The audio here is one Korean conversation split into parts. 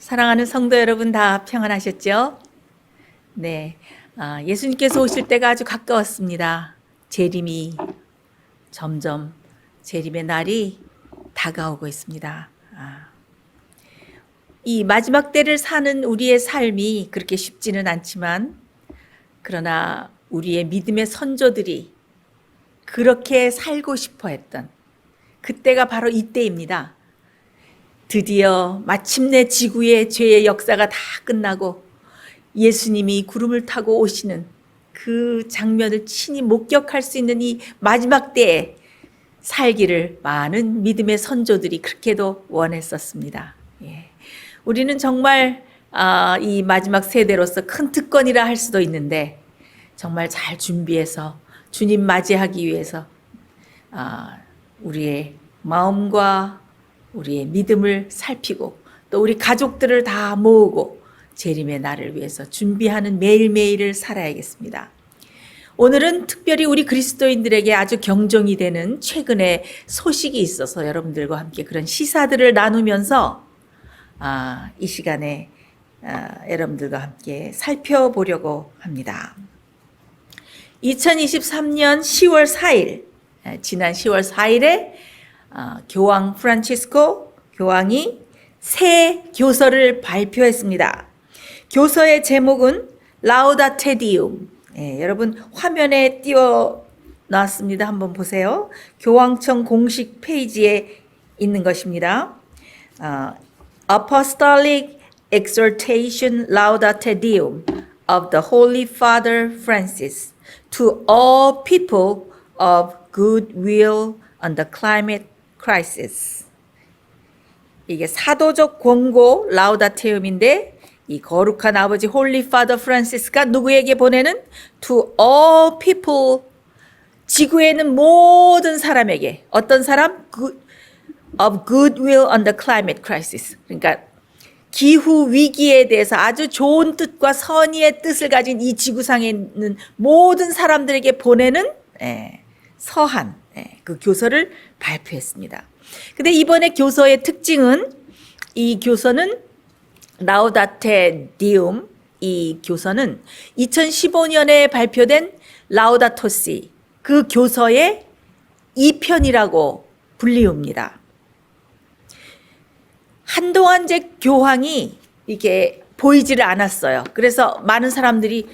사랑하는 성도 여러분 다 평안하셨죠? 네, 예수님께서 오실 때가 아주 가까웠습니다. 재림이 점점 재림의 날이 다가오고 있습니다. 이 마지막 때를 사는 우리의 삶이 그렇게 쉽지는 않지만 그러나 우리의 믿음의 선조들이 그렇게 살고 싶어 했던 그때가 바로 이때입니다. 드디어 마침내 지구의 죄의 역사가 다 끝나고 예수님이 구름을 타고 오시는 그 장면을 친히 목격할 수 있는 이 마지막 때에 살기를 많은 믿음의 선조들이 그렇게도 원했었습니다. 우리는 정말 이 마지막 세대로서 큰 특권이라 할 수도 있는데 정말 잘 준비해서 주님 맞이하기 위해서 우리의 마음과 우리의 믿음을 살피고 또 우리 가족들을 다 모으고 재림의 날을 위해서 준비하는 매일매일을 살아야겠습니다. 오늘은 특별히 우리 그리스도인들에게 아주 경종이 되는 최근의 소식이 있어서 여러분들과 함께 그런 시사들을 나누면서 이 시간에 여러분들과 함께 살펴보려고 합니다. 2023년 10월 4일, 지난 10월 4일에 교황 프란치스코 교황이 새 교서를 발표했습니다. 교서의 제목은 라우다테 디움. 여러분 화면에 띄워 놨습니다. 한번 보세요. 교황청 공식 페이지에 있는 것입니다. Apostolic Exhortation Laudate Deum of the Holy Father Francis to all people of good will on the climate crisis. 이게 사도적 권고 라우다테움인데 이 거룩한 아버지 홀리 파더 프란시스가 누구에게 보내는 to all people, 지구에 있는 모든 사람에게. 어떤 사람? of good will on the climate crisis. 그러니까 기후 위기에 대해서 아주 좋은 뜻과 선의의 뜻을 가진 이 지구상에 있는 모든 사람들에게 보내는 서한, 그 교서를 발표했습니다. 근데 이번에 교서의 특징은 이 교서는 라우다테 디움, 이 교서는 2015년에 발표된 라우다토시, 그 교서의 2편이라고 불리웁니다. 한동안 제 교황이 이게 보이지를 않았어요. 그래서 많은 사람들이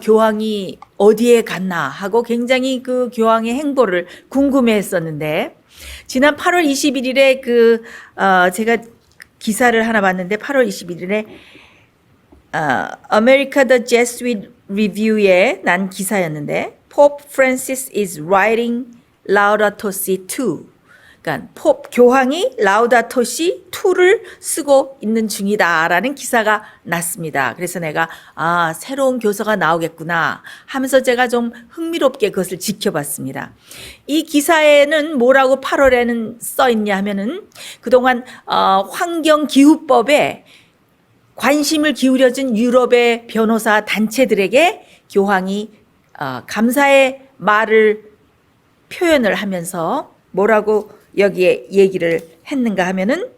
교황이 어디에 갔나 하고 굉장히 그 교황의 행보를 궁금해했었는데 지난 8월 21일에 제가 기사를 하나 봤는데 8월 21일에 America the Jesuit Review에 난 기사였는데 Pope Francis is writing Laudato Si 2. 그러니까 교황이 라우다토시 2를 쓰고 있는 중이다라는 기사가 났습니다. 그래서 내가 새로운 교서가 나오겠구나 하면서 제가 좀 흥미롭게 그것을 지켜봤습니다. 이 기사에는 뭐라고 8월에는 써 있냐 하면은 그동안 환경기후법에 관심을 기울여준 유럽의 변호사 단체들에게 교황이 감사의 말을 표현을 하면서 뭐라고 여기에 얘기를 했는가 하면은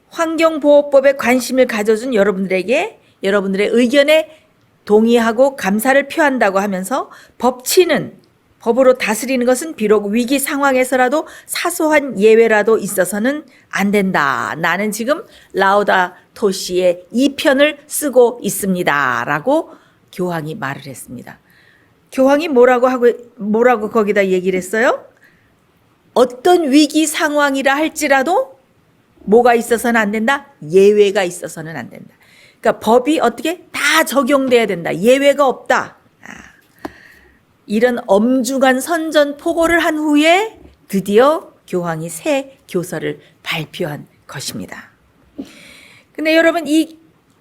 환경보호법에 관심을 가져준 여러분들에게 여러분들의 의견에 동의하고 감사를 표한다고 하면서 법으로 다스리는 것은 비록 위기 상황에서라도 사소한 예외라도 있어서는 안 된다. 나는 지금 라우다토시의 2편을 쓰고 있습니다. 라고 교황이 말을 했습니다. 교황이 뭐라고 거기다 얘기를 했어요? 어떤 위기 상황이라 할지라도 뭐가 있어서는 안 된다? 예외가 있어서는 안 된다. 그러니까 법이 어떻게 다 적용돼야 된다. 예외가 없다. 이런 엄중한 선전포고를 한 후에 드디어 교황이 새 교서를 발표한 것입니다. 근데 여러분 이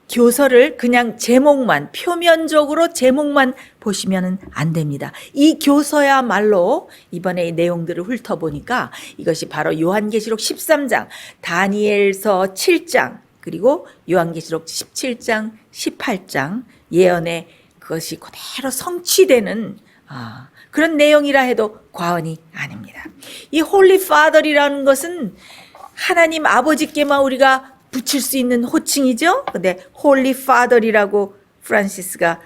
교서를 그냥 제목만 표면적으로 제목만 보시면 안 됩니다. 이 교서야말로 이번에 이 내용들을 훑어보니까 이것이 바로 요한계시록 13장, 다니엘서 7장, 그리고 요한계시록 17장, 18장 예언의 그것이 그대로 성취되는 그런 내용이라 해도 과언이 아닙니다. 이 홀리 파더리라는 것은 하나님 아버지께만 우리가 붙일 수 있는 호칭이죠. 근데 홀리 파더리라고 프란시스가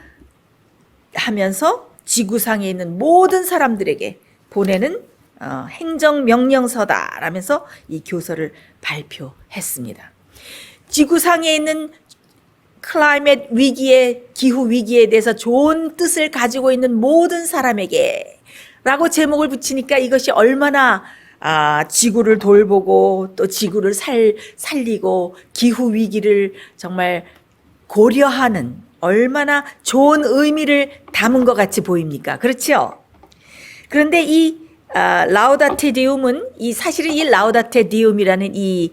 하면서 지구상에 있는 모든 사람들에게 보내는 행정명령서다라면서 이 교서를 발표했습니다. 지구상에 있는 클라이밋 위기에, 기후 위기에 대해서 좋은 뜻을 가지고 있는 모든 사람에게 라고 제목을 붙이니까 이것이 얼마나 지구를 돌보고 또 지구를 살리고 기후 위기를 정말 고려하는 얼마나 좋은 의미를 담은 것 같이 보입니까? 그렇죠? 그런데 이 라우다테 디움은 사실은 이 라우다테 디움이라는 이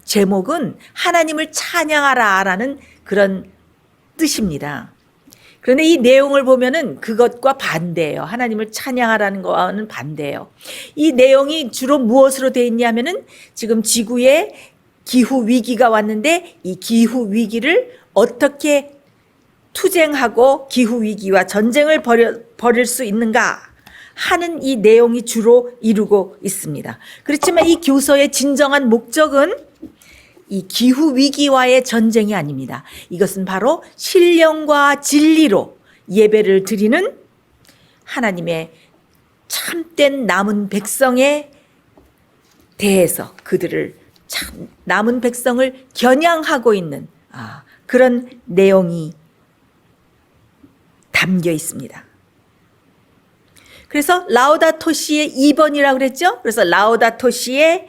제목은 하나님을 찬양하라라는 그런 뜻입니다. 그런데 이 내용을 보면은 그것과 반대예요. 하나님을 찬양하라는 거와는 반대예요. 이 내용이 주로 무엇으로 되어 있냐면은 지금 지구에 기후 위기가 왔는데 이 기후 위기를 어떻게 투쟁하고 기후 위기와 전쟁을 벌일 수 있는가 하는 이 내용이 주로 이루고 있습니다. 그렇지만 이 교서의 진정한 목적은 이 기후 위기와의 전쟁이 아닙니다. 이것은 바로 신령과 진리로 예배를 드리는 하나님의 참된 남은 백성에 대해서 그들을 남은 백성을 겨냥하고 있는 그런 내용이 담겨 있습니다. 그래서 라우다토 시의 2번이라고 그랬죠. 그래서 라우다토 시에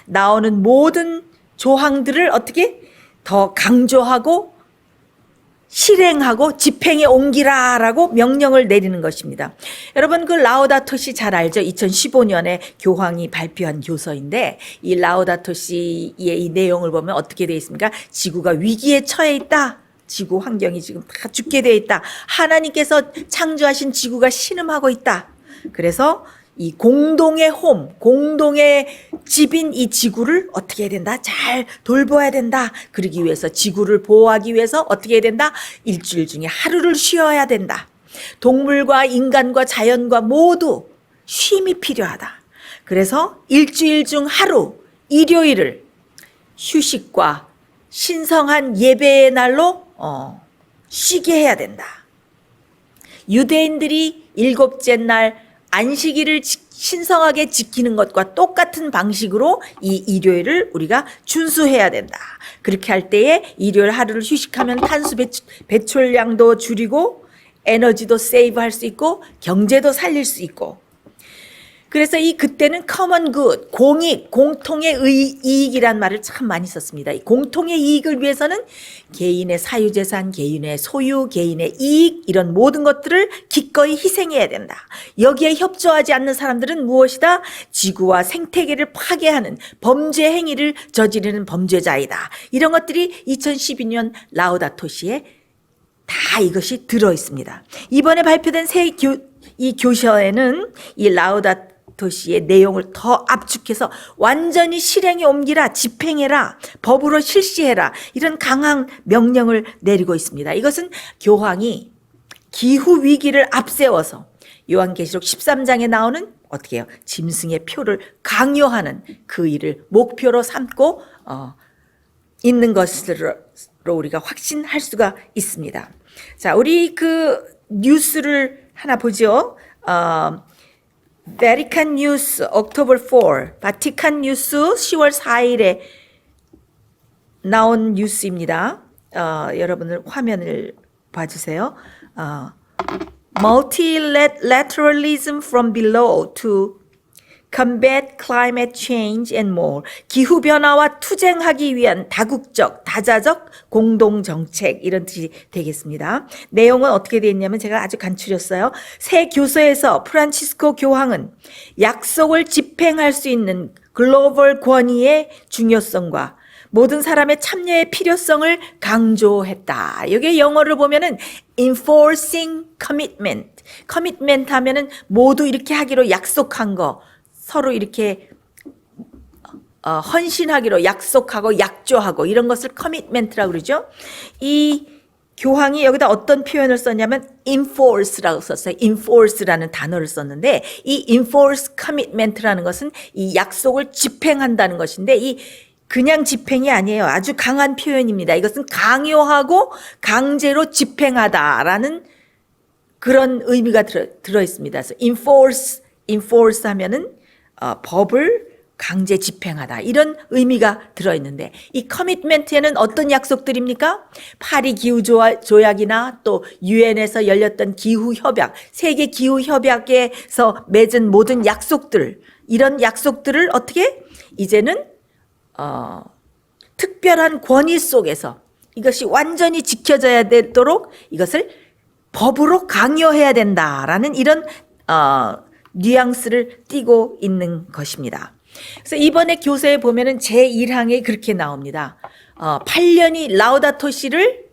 나오는 모든 조항들을 어떻게 더 강조하고 실행하고 집행에 옮기라라고 명령을 내리는 것입니다. 여러분 그 라우다토 시 잘 알죠? 2015년에 교황이 발표한 교서인데 이 라우다토 시의 이 내용을 보면 어떻게 되어 있습니까? 지구가 위기에 처해 있다. 지구 환경이 지금 다 죽게 되어 있다. 하나님께서 창조하신 지구가 신음하고 있다. 그래서 이 공동의 공동의 집인 이 지구를 어떻게 해야 된다? 잘 돌봐야 된다. 그러기 위해서 지구를 보호하기 위해서 어떻게 해야 된다? 일주일 중에 하루를 쉬어야 된다. 동물과 인간과 자연과 모두 쉼이 필요하다. 그래서 일주일 중 하루, 일요일을 휴식과 신성한 예배의 날로 쉬게 해야 된다. 유대인들이 일곱째 날 안식일을 신성하게 지키는 것과 똑같은 방식으로 이 일요일을 우리가 준수해야 된다. 그렇게 할 때에 일요일 하루를 휴식하면 탄소 배출량도 줄이고 에너지도 세이브할 수 있고 경제도 살릴 수 있고 그래서 그때는 common good, 공익, 공통의 이익이란 말을 참 많이 썼습니다. 이 공통의 이익을 위해서는 개인의 사유재산, 개인의 소유, 개인의 이익 이런 모든 것들을 기꺼이 희생해야 된다. 여기에 협조하지 않는 사람들은 무엇이다? 지구와 생태계를 파괴하는 범죄 행위를 저지르는 범죄자이다. 이런 것들이 2012년 라우다토 시에 다 이것이 들어 있습니다. 이번에 발표된 이 교서에는 이 라우다토 시의 내용을 더 압축해서 완전히 실행에 옮기라, 집행해라, 법으로 실시해라 이런 강한 명령을 내리고 있습니다. 이것은 교황이 기후 위기를 앞세워서 요한계시록 13장에 나오는 어떻게 해요? 짐승의 표를 강요하는 그 일을 목표로 삼고 있는 것으로 우리가 확신할 수가 있습니다. 자, 우리 그 뉴스를 하나 보죠. 바티칸 뉴스 October 4, 바티칸 뉴스 10월 4일에 나온 뉴스입니다. 여러분들 화면을 봐주세요. Multilateralism from below to combat climate change and more. 기후변화와 투쟁하기 위한 다국적, 다자적 공동정책 이런 뜻이 되겠습니다. 내용은 어떻게 되어 있냐면 제가 아주 간추렸어요. 새 교서에서 프란치스코 교황은 약속을 집행할 수 있는 글로벌 권위의 중요성과 모든 사람의 참여의 필요성을 강조했다. 여기 영어를 보면은 enforcing commitment. commitment 하면은 모두 이렇게 하기로 약속한 거. 서로 이렇게 헌신하기로 약속하고 약조하고 이런 것을 커미트멘트라고 그러죠. 이 교황이 여기다 어떤 표현을 썼냐면 enforce라고 썼어요. enforce라는 단어를 썼는데 이 enforce commitment라는 것은 이 약속을 집행한다는 것인데 이 그냥 집행이 아니에요. 아주 강한 표현입니다. 이것은 강요하고 강제로 집행하다라는 그런 의미가 들어 있습니다. 그래서 enforce 하면은 법을 강제 집행하다 이런 의미가 들어있는데 이 커미트멘트에는 어떤 약속들입니까? 파리 기후 조약이나 또 유엔에서 열렸던 기후 협약, 세계 기후 협약에서 맺은 모든 약속들 이런 약속들을 어떻게 이제는 특별한 권위 속에서 이것이 완전히 지켜져야 되도록 이것을 법으로 강요해야 된다라는 이런 뉘앙스를 띠고 있는 것입니다. 그래서 이번에 교서에 보면은 제1항에 그렇게 나옵니다. 8년이 라우다토 시를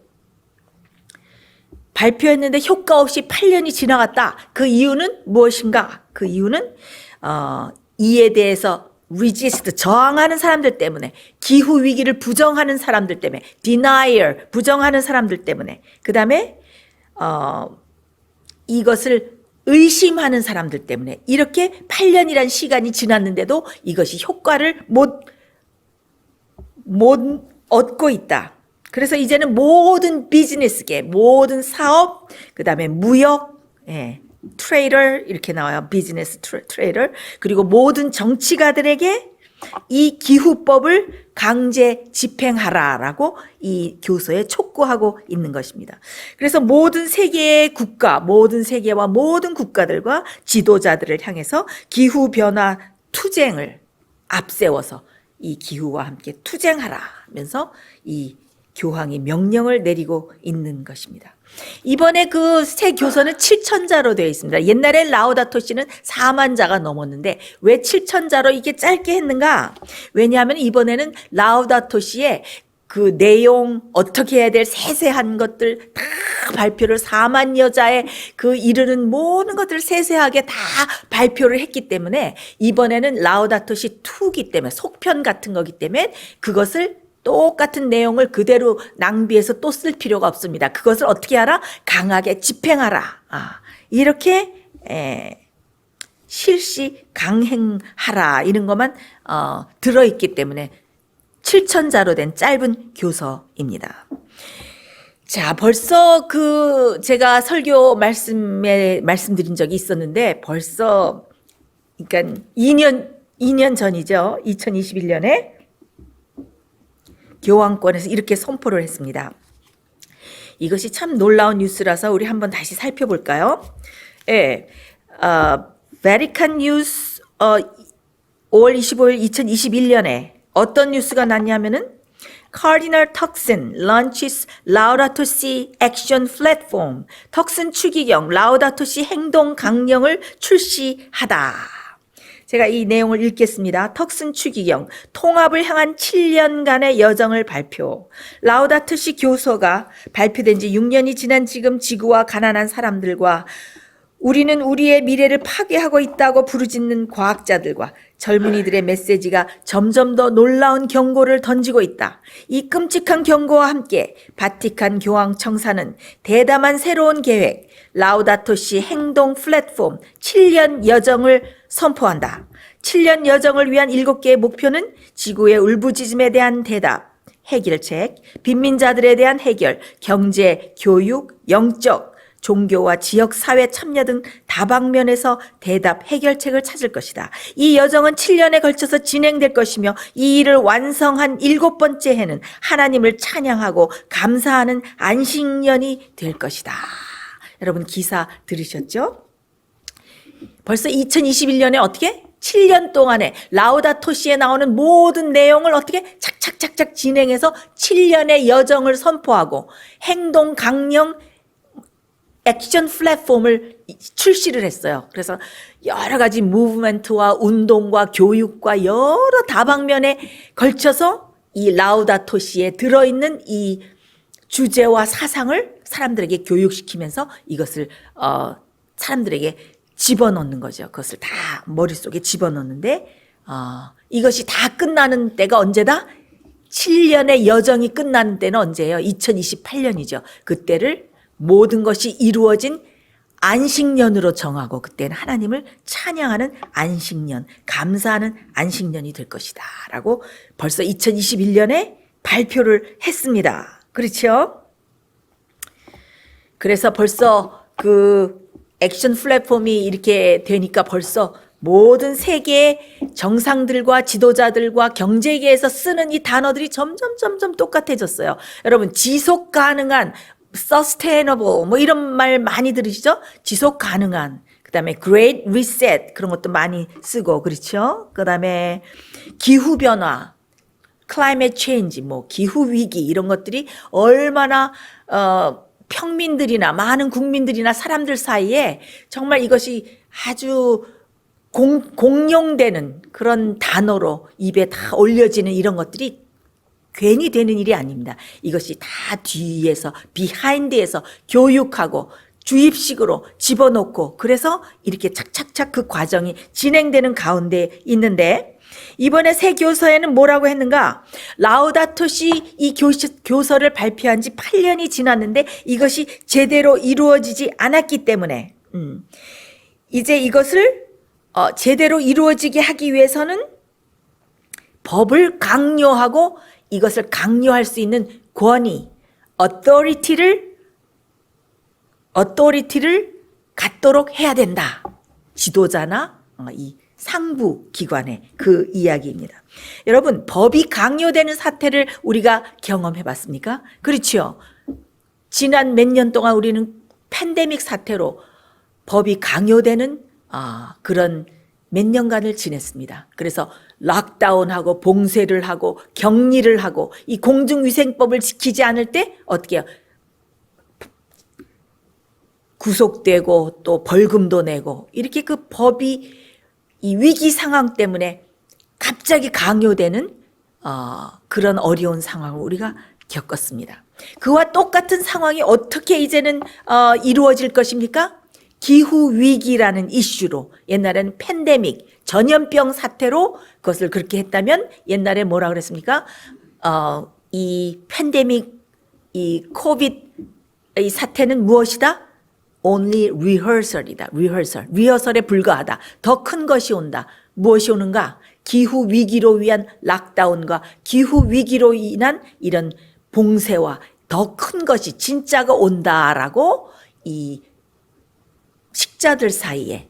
발표했는데 효과 없이 8년이 지나갔다. 그 이유는 무엇인가? 그 이유는 이에 대해서 resist, 저항하는 사람들 때문에, 기후 위기를 부정하는 사람들 때문에, denier, 부정하는 사람들 때문에, 그 다음에 이것을 의심하는 사람들 때문에 이렇게 8년이란 시간이 지났는데도 이것이 효과를 못 얻고 있다. 그래서 이제는 모든 비즈니스계, 모든 사업, 그 다음에 무역, 트레이더 이렇게 나와요. 비즈니스 트레이더. 그리고 모든 정치가들에게 이 기후법을 강제 집행하라라고 이 교서에 촉구하고 있는 것입니다. 그래서 모든 세계의 국가, 모든 세계와 모든 국가들과 지도자들을 향해서 기후변화 투쟁을 앞세워서 이 기후와 함께 투쟁하라 하면서 이 교황이 명령을 내리고 있는 것입니다. 이번에 그 새 교서는 7천자로 되어 있습니다. 옛날에 라우다토 시는 4만 자가 넘었는데 왜 7천자로 이게 짧게 했는가? 왜냐하면 이번에는 라우다토 시의 그 내용, 어떻게 해야 될 세세한 것들 다 발표를 4만 여자의 그 이르는 모든 것들을 세세하게 다 발표를 했기 때문에 이번에는 라우다토 시 2기 때문에 속편 같은 거기 때문에 그것을 똑같은 내용을 그대로 낭비해서 또 쓸 필요가 없습니다. 그것을 어떻게 하라? 강하게 집행하라. 이렇게 실시 강행하라 이런 것만 들어있기 때문에 7천자로 된 짧은 교서입니다. 자, 벌써 그 제가 설교 말씀에 말씀드린 적이 있었는데 벌써 그러니까 2년 전이죠. 2021년에 교황권에서 이렇게 선포를 했습니다. 이것이 참 놀라운 뉴스라서 우리 한번 다시 살펴볼까요? 베리칸 뉴스 5월 25일 2021년에 어떤 뉴스가 났냐면은 Cardinal Turkson launches Laudato Si Action Platform. 턱슨 추기경 라우다토 시 행동 강령을 출시하다. 제가 이 내용을 읽겠습니다. 턱슨 추기경 통합을 향한 7년간의 여정을 발표. 라우다토 시 교서가 발표된 지 6년이 지난 지금 지구와 가난한 사람들과 우리는 우리의 미래를 파괴하고 있다고 부르짖는 과학자들과 젊은이들의 메시지가 점점 더 놀라운 경고를 던지고 있다. 이 끔찍한 경고와 함께 바티칸 교황 청사는 대담한 새로운 계획, 라우다토 시 행동 플랫폼 7년 여정을 선포한다. 7년 여정을 위한 7개의 목표는 지구의 울부짖음에 대한 대답, 해결책, 빈민자들에 대한 해결, 경제, 교육, 영적, 종교와 지역 사회 참여 등 다방면에서 대답 해결책을 찾을 것이다. 이 여정은 7년에 걸쳐서 진행될 것이며 이 일을 완성한 7번째 해는 하나님을 찬양하고 감사하는 안식년이 될 것이다. 여러분 기사 들으셨죠? 벌써 2021년에 어떻게? 7년 동안에 라우다토 시에 나오는 모든 내용을 어떻게 착착착착 진행해서 7년의 여정을 선포하고 행동 강령 액션 플랫폼을 출시를 했어요. 그래서 여러 가지 무브먼트와 운동과 교육과 여러 다방면에 걸쳐서 이 라우다토 시에 들어있는 이 주제와 사상을 사람들에게 교육시키면서 이것을 사람들에게 집어넣는 거죠. 그것을 다 머릿속에 집어넣는데 이것이 다 끝나는 때가 언제다? 7년의 여정이 끝나는 때는 언제예요? 2028년이죠. 그때를 모든 것이 이루어진 안식년으로 정하고 그때는 하나님을 찬양하는 안식년, 감사하는 안식년이 될 것이다 라고 벌써 2021년에 발표를 했습니다. 그렇죠? 그래서 벌써 그 액션 플랫폼이 이렇게 되니까 벌써 모든 세계의 정상들과 지도자들과 경제계에서 쓰는 이 단어들이 점점 똑같아졌어요. 여러분, 지속 가능한, sustainable 뭐 이런 말 많이 들으시죠? 지속 가능한. 그다음에 great reset 그런 것도 많이 쓰고 그렇죠? 그다음에 기후 변화, climate change 뭐 기후 위기 이런 것들이 얼마나 평민들이나 많은 국민들이나 사람들 사이에 정말 이것이 아주 공용되는 그런 단어로 입에 다 올려지는 이런 것들이 괜히 되는 일이 아닙니다. 이것이 다 뒤에서 비하인드에서 교육하고 주입식으로 집어넣고 그래서 이렇게 착착착 그 과정이 진행되는 가운데 있는데 이번에 새 교서에는 뭐라고 했는가? 라우다토시 이 교서를 발표한 지 8년이 지났는데 이것이 제대로 이루어지지 않았기 때문에 이제 이것을 제대로 이루어지게 하기 위해서는 법을 강요하고 이것을 강요할 수 있는 권위, authority를 갖도록 해야 된다. 지도자나 이 상부 기관의 그 이야기입니다. 여러분, 법이 강요되는 사태를 우리가 경험해 봤습니까? 그렇죠. 지난 몇 년 동안 우리는 팬데믹 사태로 법이 강요되는 그런 몇 년간을 지냈습니다. 그래서 락다운하고 봉쇄를 하고 격리를 하고 이 공중위생법을 지키지 않을 때 어떻게 해요? 구속되고 또 벌금도 내고 이렇게 그 법이 이 위기 상황 때문에 갑자기 강요되는 그런 어려운 상황을 우리가 겪었습니다. 그와 똑같은 상황이 어떻게 이제는 이루어질 것입니까? 기후위기라는 이슈로 옛날에는 팬데믹, 전염병 사태로 그것을 그렇게 했다면 옛날에 뭐라 그랬습니까? 이 팬데믹, 이 코비드 이 사태는 무엇이다? Only rehearsal이다. 리허설에 불과하다. 더 큰 것이 온다. 무엇이 오는가? 기후위기로 위한 락다운과 기후위기로 인한 이런 봉쇄와 더 큰 것이 진짜가 온다라고 이 식자들 사이에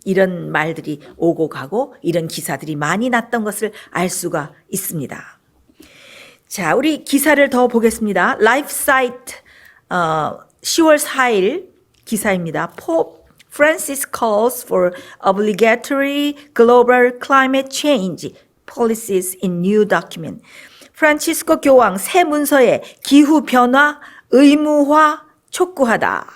이런 말들이 오고 가고 이런 기사들이 많이 났던 것을 알 수가 있습니다. 자, 우리 기사를 더 보겠습니다. 라이프 사이트 10월 4일 기사입니다. Pope Francis calls for obligatory global climate change policies in new document. 프란치스코 교황 새 문서에 기후 변화 의무화 촉구하다.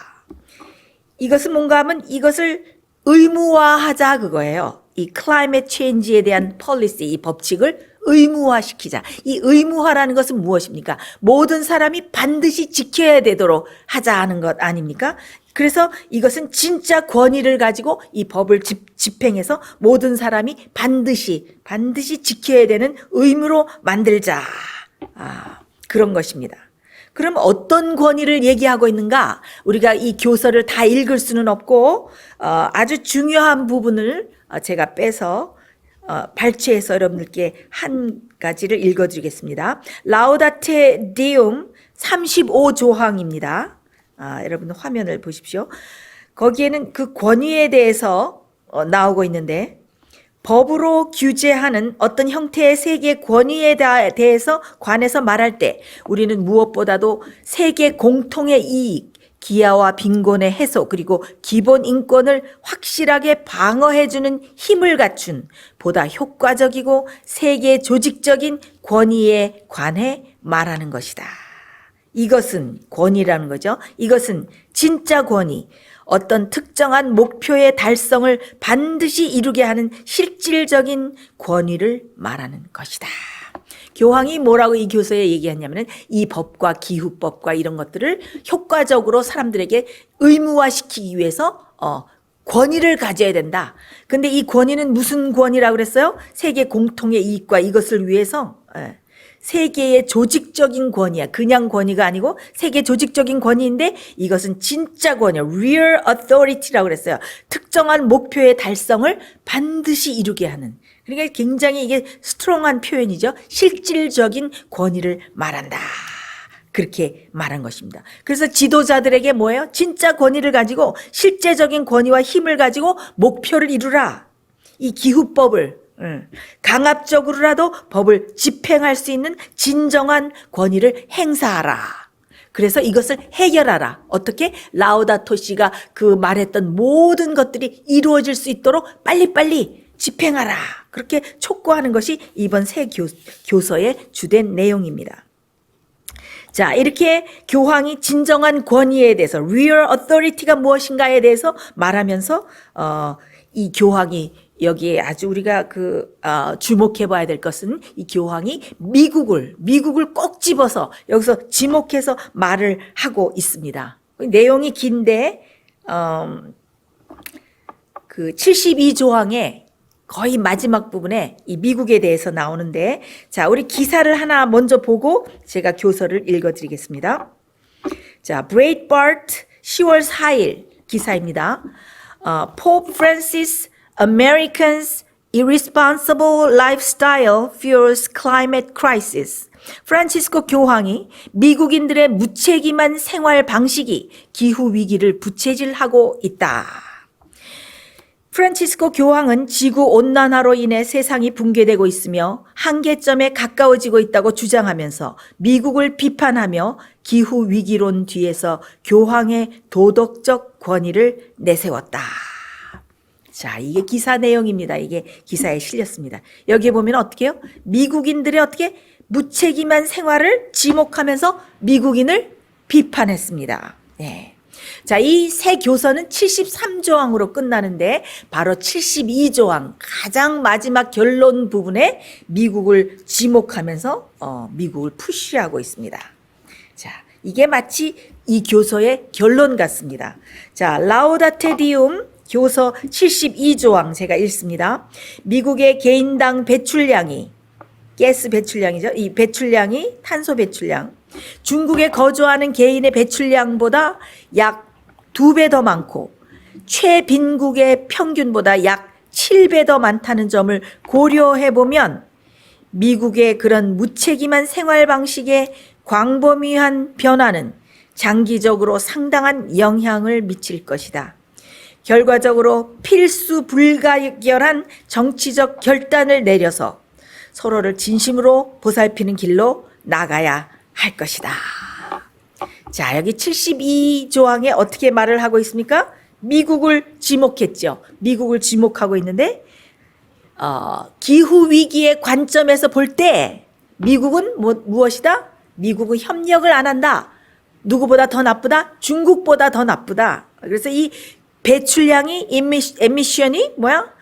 이것은 뭔가 하면 이것을 의무화하자 그거예요. 이 클라이밋 체인지에 대한 폴리시, 이 법칙을 의무화시키자. 이 의무화라는 것은 무엇입니까? 모든 사람이 반드시 지켜야 되도록 하자 하는 것 아닙니까? 그래서 이것은 진짜 권위를 가지고 이 법을 집행해서 모든 사람이 반드시 지켜야 되는 의무로 만들자. 그런 것입니다. 그럼 어떤 권위를 얘기하고 있는가? 우리가 이 교서를 다 읽을 수는 없고 아주 중요한 부분을 제가 빼서 발췌해서 여러분들께 한 가지를 읽어드리겠습니다. 라우다테 데움 35조항입니다. 여러분 화면을 보십시오. 거기에는 그 권위에 대해서 나오고 있는데 법으로 규제하는 어떤 형태의 세계 권위에 대해서 관해서 말할 때 우리는 무엇보다도 세계 공통의 이익, 기아와 빈곤의 해소 그리고 기본 인권을 확실하게 방어해주는 힘을 갖춘 보다 효과적이고 세계 조직적인 권위에 관해 말하는 것이다. 이것은 권위라는 거죠. 이것은 진짜 권위, 어떤 특정한 목표의 달성을 반드시 이루게 하는 실질적인 권위를 말하는 것이다. 교황이 뭐라고 이 교서에 얘기했냐면은 이 법과 기후법과 이런 것들을 효과적으로 사람들에게 의무화시키기 위해서 권위를 가져야 된다. 근데 이 권위는 무슨 권위라고 그랬어요? 세계 공통의 이익과 이것을 위해서 세계의 조직적인 권위야. 그냥 권위가 아니고 세계 조직적인 권위인데 이것은 진짜 권위야. real authority라고 그랬어요. 특정한 목표의 달성을 반드시 이루게 하는. 그러니까 굉장히 이게 스트롱한 표현이죠. 실질적인 권위를 말한다. 그렇게 말한 것입니다. 그래서 지도자들에게 뭐예요? 진짜 권위를 가지고 실제적인 권위와 힘을 가지고 목표를 이루라. 이 기후법을 강압적으로라도 법을 집행할 수 있는 진정한 권위를 행사하라. 그래서 이것을 해결하라. 어떻게? 라우다토 씨가 그 말했던 모든 것들이 이루어질 수 있도록 빨리빨리 집행하라. 그렇게 촉구하는 것이 이번 새 교서의 주된 내용입니다. 자, 이렇게 교황이 진정한 권위에 대해서 real authority가 무엇인가에 대해서 말하면서 이 교황이 여기에 아주 우리가 주목해 봐야 될 것은 이 교황이 미국을 꼭 집어서 여기서 지목해서 말을 하고 있습니다. 내용이 긴데 그 72조항의 거의 마지막 부분에 이 미국에 대해서 나오는데, 자, 우리 기사를 하나 먼저 보고 제가 교서를 읽어드리겠습니다. 자, 브레이트바트 10월 4일 기사입니다. Pope Francis, Americans' irresponsible lifestyle fuels climate crisis. 프란치스코 교황이 미국인들의 무책임한 생활 방식이 기후 위기를 부채질하고 있다. 프란치스코 교황은 지구 온난화로 인해 세상이 붕괴되고 있으며 한계점에 가까워지고 있다고 주장하면서 미국을 비판하며 기후 위기론 뒤에서 교황의 도덕적 권위를 내세웠다. 자, 이게 기사 내용입니다. 이게 기사에 실렸습니다. 여기에 보면 어떻게 해요? 미국인들의 어떻게 무책임한 생활을 지목하면서 미국인을 비판했습니다. 네. 자, 이 새 교서는 73조항으로 끝나는데 바로 72조항 가장 마지막 결론 부분에 미국을 지목하면서 미국을 푸시하고 있습니다. 자, 이게 마치 이 교서의 결론 같습니다. 자, 라우다테 디움 교서 72조항 제가 읽습니다. 미국의 개인당 배출량이 가스 배출량이죠. 이 배출량이 탄소 배출량 중국에 거주하는 개인의 배출량보다 약 2배 더 많고 최빈국의 평균보다 약 7배 더 많다는 점을 고려해 보면 미국의 그런 무책임한 생활 방식의 광범위한 변화는 장기적으로 상당한 영향을 미칠 것이다. 결과적으로 필수 불가결한 정치적 결단을 내려서 서로를 진심으로 보살피는 길로 나가야 할 것이다. 자, 여기 72조항에 어떻게 말을 하고 있습니까? 미국을 지목했죠. 미국을 지목하고 있는데 기후 위기의 관점에서 볼 때 미국은 무엇이다? 미국은 협력을 안 한다. 누구보다 더 나쁘다? 중국보다 더 나쁘다. 그래서 이 배출량이 에미션이 뭐야?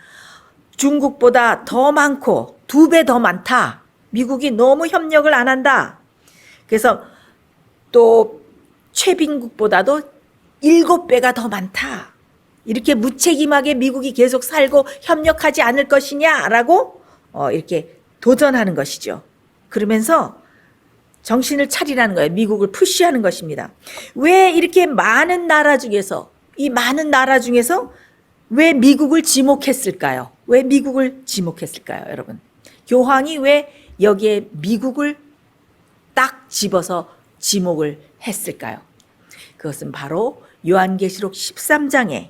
중국보다 더 많고 2배 더 많다. 미국이 너무 협력을 안 한다. 그래서 또 최빈국보다도 7배가 더 많다. 이렇게 무책임하게 미국이 계속 살고 협력하지 않을 것이냐라고 이렇게 도전하는 것이죠. 그러면서 정신을 차리라는 거예요. 미국을 푸시하는 것입니다. 왜 이렇게 많은 나라 중에서 이 많은 나라 중에서 왜 미국을 지목했을까요? 왜 미국을 지목했을까요, 여러분? 교황이 왜 여기에 미국을 딱 집어서 지목을 했을까요? 그것은 바로 요한계시록 13장에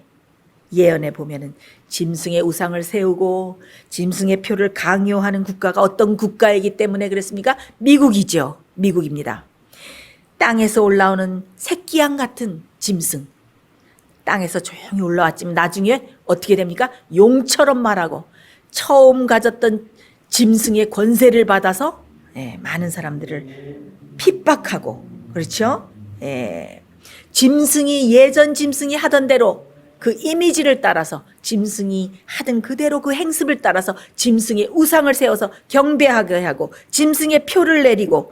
예언에 보면은 짐승의 우상을 세우고 짐승의 표를 강요하는 국가가 어떤 국가이기 때문에 그랬습니까? 미국이죠. 미국입니다. 땅에서 올라오는 새끼양 같은 짐승. 땅에서 조용히 올라왔지만 나중에 어떻게 됩니까? 용처럼 말하고 처음 가졌던 짐승의 권세를 받아서 많은 사람들을 핍박하고, 그렇죠? 짐승이 예전 짐승이 하던 대로 그 이미지를 따라서 짐승이 하던 그대로 그 행습을 따라서 짐승의 우상을 세워서 경배하게 하고 짐승의 표를 내리고,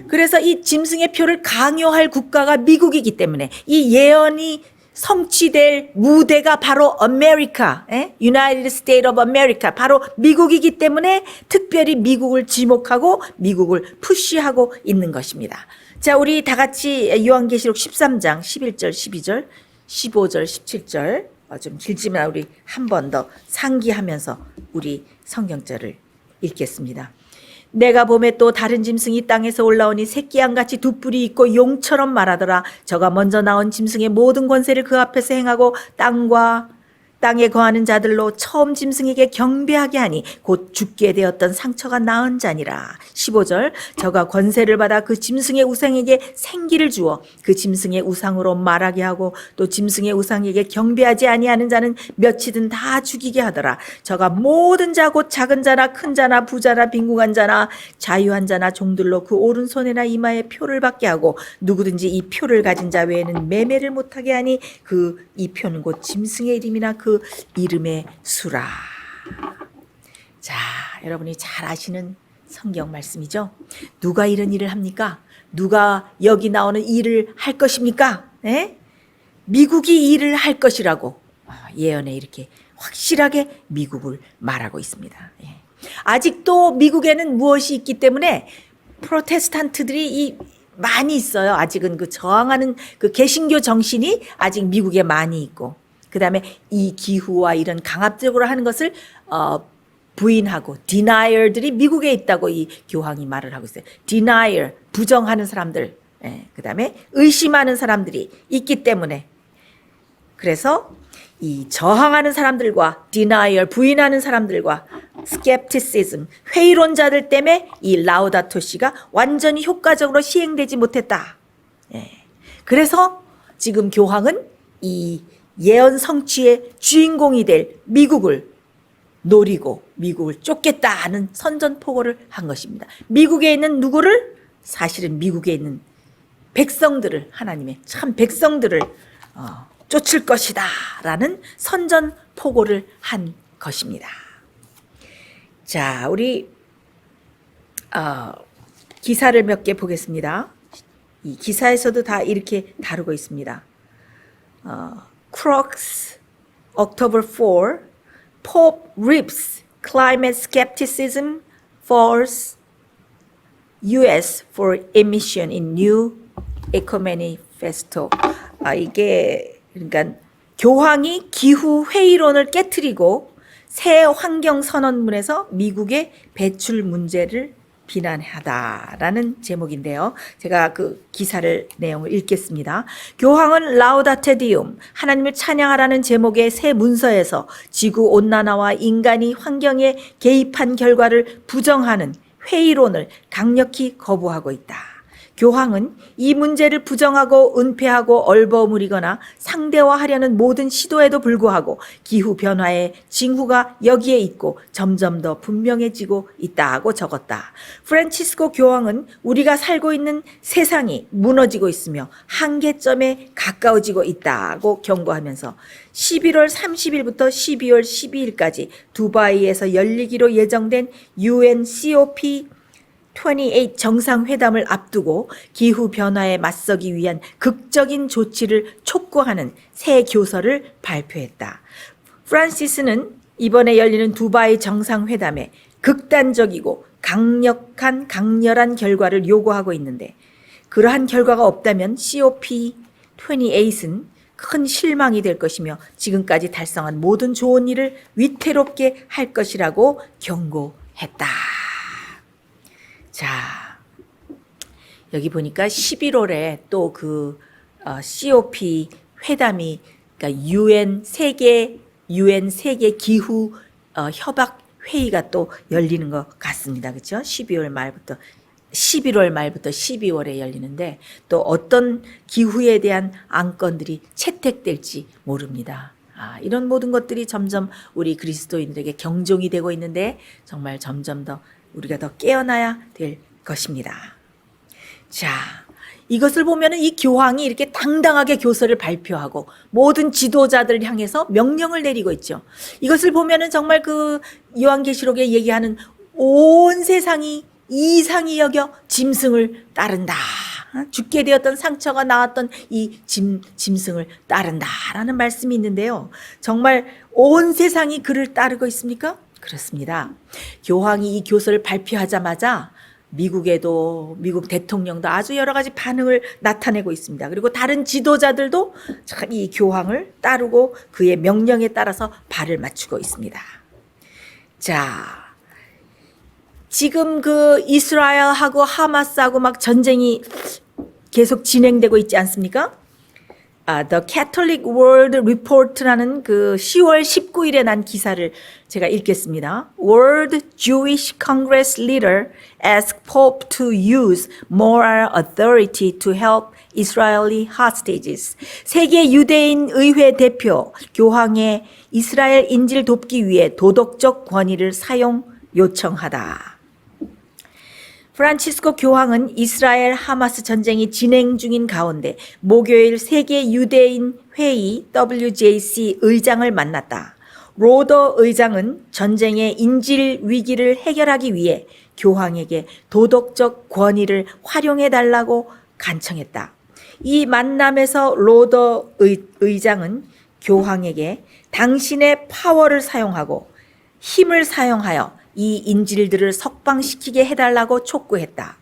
그래서 이 짐승의 표를 강요할 국가가 미국이기 때문에 이 예언이 성취될 무대가 바로 아메리카, United States of America, 바로 미국이기 때문에 특별히 미국을 지목하고 미국을 푸시하고 있는 것입니다. 자, 우리 다 같이 요한계시록 13장 11절, 12절, 15절, 17절 좀 길지만 우리 한 번 더 상기하면서 우리 성경절을 읽겠습니다. 내가 봄에 또 다른 짐승이 땅에서 올라오니 새끼양같이 두 뿔이 있고 용처럼 말하더라. 저가 먼저 나온 짐승의 모든 권세를 그 앞에서 행하고 땅에 거하는 자들로 처음 짐승에게 경배하게 하니 곧 죽게 되었던 상처가 나은 자니라. 15절 저가 권세를 받아 그 짐승의 우상에게 생기를 주어 그 짐승의 우상으로 말하게 하고 또 짐승의 우상에게 경배하지 아니하는 자는 몇이든 다 죽이게 하더라. 저가 모든 자 곧 작은 자나 큰 자나 부자나 빈궁한 자나 자유한 자나 종들로 그 오른손에나 이마에 표를 받게 하고 누구든지 이 표를 가진 자 외에는 매매를 못하게 하니 이 표는 곧 짐승의 이름이나 그 이름의 수라. 자, 여러분이 잘 아시는 성경 말씀이죠. 누가 이런 일을 합니까? 누가 여기 나오는 일을 할 것입니까? 네? 미국이 일을 할 것이라고 예언에 이렇게 확실하게 미국을 말하고 있습니다. 예. 아직도 미국에는 무엇이 있기 때문에 프로테스탄트들이 많이 있어요. 아직은 그 저항하는 그 개신교 정신이 아직 미국에 많이 있고, 그 다음에 이 기후와 이런 강압적으로 하는 것을 부인하고 디나이얼들이 미국에 있다고 이 교황이 말을 하고 있어요. 디나이얼, 부정하는 사람들, 그 다음에 의심하는 사람들이 있기 때문에, 그래서 이 저항하는 사람들과 디나이얼, 부인하는 사람들과 스캡티시즘, 회의론자들 때문에 이 라우다토 시가 완전히 효과적으로 시행되지 못했다. 그래서 지금 교황은 이 예언 성취의 주인공이 될 미국을 노리고 미국을 쫓겠다는 선전포고를 한 것입니다. 미국에 있는 누구를? 사실은 미국에 있는 백성들을, 하나님의 참 백성들을 쫓을 것이다 라는 선전포고를 한 것입니다. 자, 우리 기사를 몇 개 보겠습니다. 이 기사에서도 다 이렇게 다루고 있습니다. Crux, October 4, Pope rips climate skepticism force U.S. for emission in new eco manifesto. 이게 그러니까 교황이 기후 회의론을 깨트리고 새 환경 선언문에서 미국의 배출 문제를 비난하다라는 제목인데요. 제가 그 기사를 내용을 읽겠습니다. 교황은 라우다테 디움, 하나님을 찬양하라는 제목의 새 문서에서 지구 온난화와 인간이 환경에 개입한 결과를 부정하는 회의론을 강력히 거부하고 있다. 교황은 이 문제를 부정하고 은폐하고 얼버무리거나 상대화하려는 모든 시도에도 불구하고 기후변화의 징후가 여기에 있고 점점 더 분명해지고 있다고 적었다. 프란치스코 교황은 우리가 살고 있는 세상이 무너지고 있으며 한계점에 가까워지고 있다고 경고하면서 11월 30일부터 12월 12일까지 두바이에서 열리기로 예정된 UN COP28 정상회담을 앞두고 기후변화에 맞서기 위한 극적인 조치를 촉구하는 새 교서를 발표했다. 프란시스는 이번에 열리는 두바이 정상회담에 극단적이고 강렬한 결과를 요구하고 있는데, 그러한 결과가 없다면 COP28은 큰 실망이 될 것이며 지금까지 달성한 모든 좋은 일을 위태롭게 할 것이라고 경고했다. 자, 여기 보니까 11월에 또 그 COP 회담이, 그러니까 유엔 세계 기후 협약 회의가 또 열리는 것 같습니다. 그렇죠? 11월 말부터 12월에 열리는데 또 어떤 기후에 대한 안건들이 채택될지 모릅니다. 이런 모든 것들이 점점 우리 그리스도인들에게 경종이 되고 있는데 정말 점점 더 우리가 더 깨어나야 될 것입니다. 자, 이것을 보면은 이 교황이 이렇게 당당하게 교서를 발표하고 모든 지도자들을 향해서 명령을 내리고 있죠. 이것을 보면은 정말 그 요한계시록에 얘기하는 온 세상이 이상히 여겨 짐승을 따른다. 죽게 되었던 상처가 나왔던 이 짐승을 따른다라는 말씀이 있는데요. 정말 온 세상이 그를 따르고 있습니까? 그렇습니다. 교황이 이 교서를 발표하자마자 미국에도 미국 대통령도 아주 여러 가지 반응을 나타내고 있습니다. 그리고 다른 지도자들도 참 이 교황을 따르고 그의 명령에 따라서 발을 맞추고 있습니다. 자, 지금 그 이스라엘하고 하마스하고 막 전쟁이 계속 진행되고 있지 않습니까? The Catholic World Report라는 그 10월 19일에 난 기사를 제가 읽겠습니다. World Jewish Congress leader ask Pope to use moral authority to help Israeli hostages. 세계 유대인 의회 대표 교황의 이스라엘 인질 돕기 위해 도덕적 권위를 사용 요청하다. 프란치스코 교황은 이스라엘 하마스 전쟁이 진행 중인 가운데 목요일 세계 유대인 회의 WJC 의장을 만났다. 로더 의장은 전쟁의 인질 위기를 해결하기 위해 교황에게 도덕적 권위를 활용해 달라고 간청했다. 이 만남에서 로더 의장은 교황에게 당신의 파워를 사용하고 힘을 사용하여 이 인질들을 석방시키게 해달라고 촉구했다.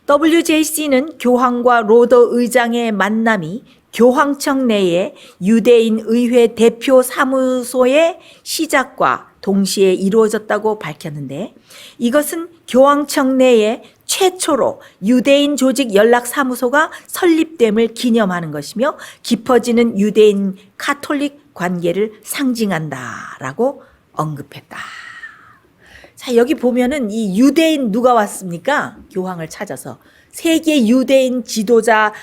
WJC는 교황과 로더 의장의 만남이 교황청 내의 유대인 의회 대표 사무소의 시작과 동시에 이루어졌다고 밝혔는데 이것은 교황청 내에 최초로 유대인 조직 연락사무소가 설립됨을 기념하는 것이며 깊어지는 유대인 카톨릭 관계를 상징한다라고 언급했다. 자, 여기 보면은 이 유대인 누가 왔습니까? 교황을 찾아서 세계 유대인 지도자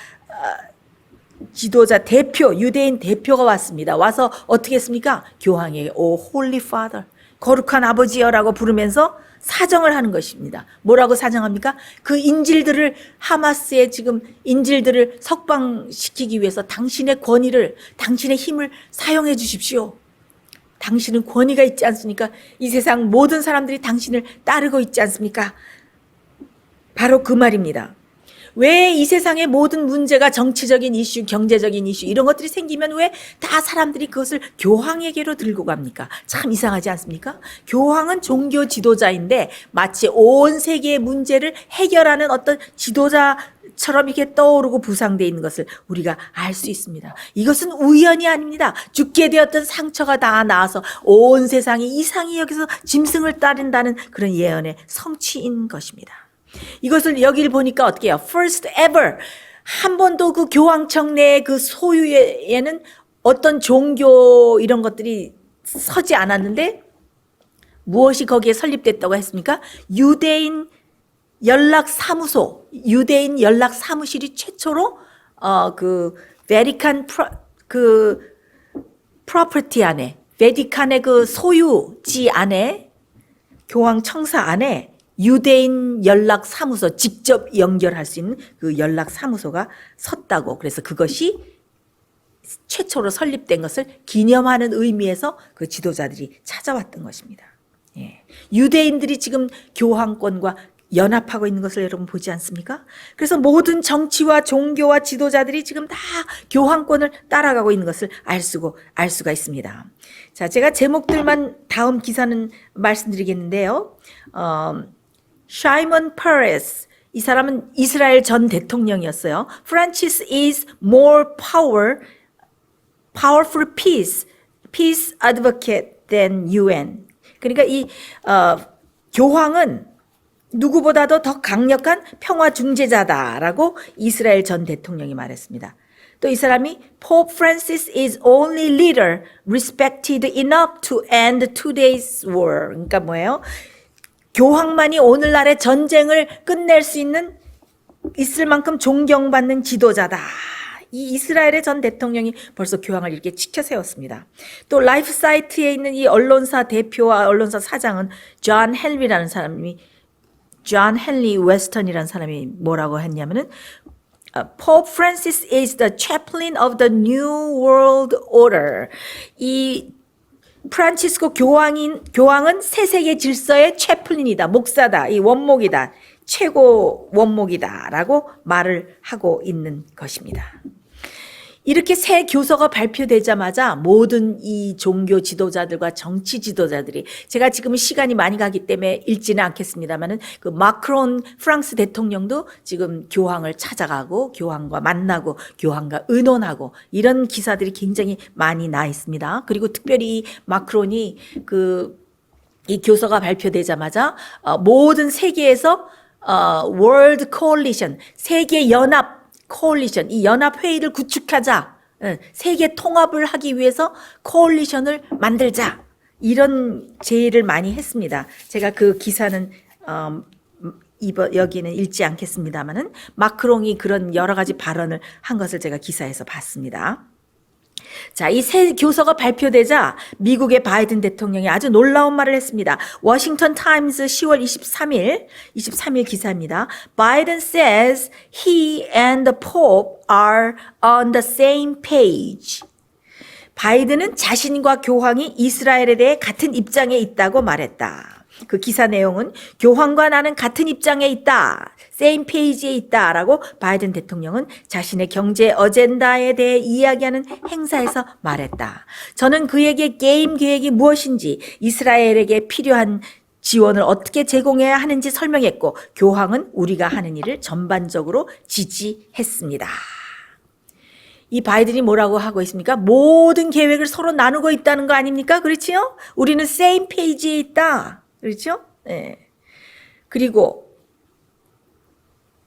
대표, 유대인 대표가 왔습니다. 와서 어떻게 했습니까? 교황에게 오 홀리 파더, 거룩한 아버지여라고 부르면서 사정을 하는 것입니다. 뭐라고 사정합니까? 그 인질들을 하마스의 지금 인질들을 석방시키기 위해서 당신의 권위를, 당신의 힘을 사용해 주십시오. 당신은 권위가 있지 않습니까? 이 세상 모든 사람들이 당신을 따르고 있지 않습니까? 바로 그 말입니다. 왜 이 세상의 모든 문제가 정치적인 이슈, 경제적인 이슈 이런 것들이 생기면 왜 다 사람들이 그것을 교황에게로 들고 갑니까? 참 이상하지 않습니까? 교황은 종교 지도자인데 마치 온 세계의 문제를 해결하는 어떤 지도자처럼 이렇게 떠오르고 부상되어 있는 것을 우리가 알 수 있습니다. 이것은 우연이 아닙니다. 죽게 되었던 상처가 다 나아서 온 세상이 이상히 여기서 짐승을 따른다는 그런 예언의 성취인 것입니다. 이것을 여기를 보니까 어떻게 해요? First ever. 한 번도 그 교황청 내의 그 소유에는 어떤 종교 이런 것들이 서지 않았는데 무엇이 거기에 설립됐다고 했습니까? 유대인 연락사무소, 유대인 연락사무실이 최초로 그 베티칸 프로퍼티 안에, 베티칸의 그 소유지 안에, 교황 청사 안에 유대인 연락사무소, 직접 연결할 수 있는 그 연락사무소가 섰다고. 그래서 그것이 최초로 설립된 것을 기념하는 의미에서 그 지도자들이 찾아왔던 것입니다. 예. 유대인들이 지금 교황권과 연합하고 있는 것을 여러분 보지 않습니까? 그래서 모든 정치와 종교와 지도자들이 지금 다 교황권을 따라가고 있는 것을 알 수가 있습니다. 자, 제가 제목들만 다음 기사는 말씀드리겠는데요. Shimon Peres, 이 사람은 이스라엘 전 대통령이었어요. Francis is more powerful peace advocate than UN. 그러니까 이 교황은 누구보다도 더 강력한 평화 중재자다라고 이스라엘 전 대통령이 말했습니다. 또 이 사람이 Pope Francis is only leader respected enough to end today's war. 그러니까 뭐예요? 교황만이 오늘날의 전쟁을 끝낼 수 있을 만큼 존경받는 지도자다. 이 이스라엘의 전 대통령이 벌써 교황을 이렇게 치켜 세웠습니다. 또 라이프 사이트에 있는 이 언론사 대표와 언론사 사장은 존 헨리 웨스턴이라는 사람이 뭐라고 했냐면은 Pope Francis is the chaplain of the New World Order. 이 프란치스코 교황은 새 세계 질서의 채플린이다, 목사다, 이 원목이다. 최고 원목이다라고 말을 하고 있는 것입니다. 이렇게 새 교서가 발표되자마자 모든 이 종교 지도자들과 정치 지도자들이, 제가 지금 시간이 많이 가기 때문에 읽지는 않겠습니다만은 그 마크론 프랑스 대통령도 지금 교황을 찾아가고 교황과 만나고 교황과 의논하고 이런 기사들이 굉장히 많이 나 있습니다. 그리고 특별히 마크론이 이 교서가 발표되자마자 모든 세계에서 World Coalition, 세계 연합 코올리션, 이 연합회의를 구축하자, 세계 통합을 하기 위해서 코올리션을 만들자, 이런 제의를 많이 했습니다. 제가 그 기사는 여기는 읽지 않겠습니다만은 마크롱이 그런 여러 가지 발언을 한 것을 제가 기사에서 봤습니다. 자, 이 새 교서가 발표되자 미국의 바이든 대통령이 아주 놀라운 말을 했습니다. 워싱턴 타임스 10월 23일 기사입니다. Biden says he and the Pope are on the same page. 바이든은 자신과 교황이 이스라엘에 대해 같은 입장에 있다고 말했다. 그 기사 내용은 교황과 나는 같은 입장에 있다, same page에 있다라고 바이든 대통령은 자신의 경제 어젠다에 대해 이야기하는 행사에서 말했다. 저는 그에게 게임 계획이 무엇인지, 이스라엘에게 필요한 지원을 어떻게 제공해야 하는지 설명했고, 교황은 우리가 하는 일을 전반적으로 지지했습니다. 이 바이든이 뭐라고 하고 있습니까? 모든 계획을 서로 나누고 있다는 거 아닙니까? 그렇지요? 우리는 same page에 있다. 그렇죠? 네. 그리고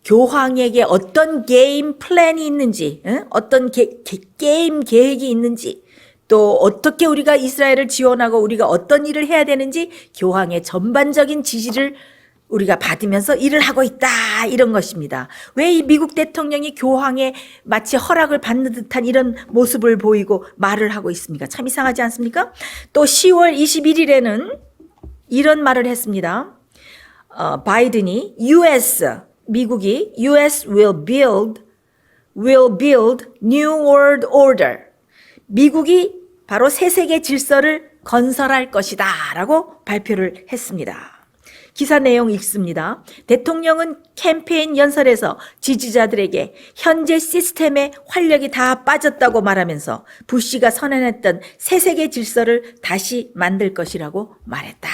교황에게 어떤 게임 플랜이 있는지, 어떤 게임 계획이 있는지, 또 어떻게 우리가 이스라엘을 지원하고 우리가 어떤 일을 해야 되는지 교황의 전반적인 지시를 우리가 받으면서 일을 하고 있다, 이런 것입니다. 왜 이 미국 대통령이 교황의 마치 허락을 받는 듯한 이런 모습을 보이고 말을 하고 있습니까? 참 이상하지 않습니까? 또 10월 21일에는 이런 말을 했습니다. 바이든이 미국이 US will build new world order. 미국이 바로 새 세계 질서를 건설할 것이다 라고 발표를 했습니다. 기사 내용 읽습니다. 대통령은 캠페인 연설에서 지지자들에게 현재 시스템에 활력이 다 빠졌다고 말하면서 부시가 선언했던 새 세계 질서를 다시 만들 것이라고 말했다.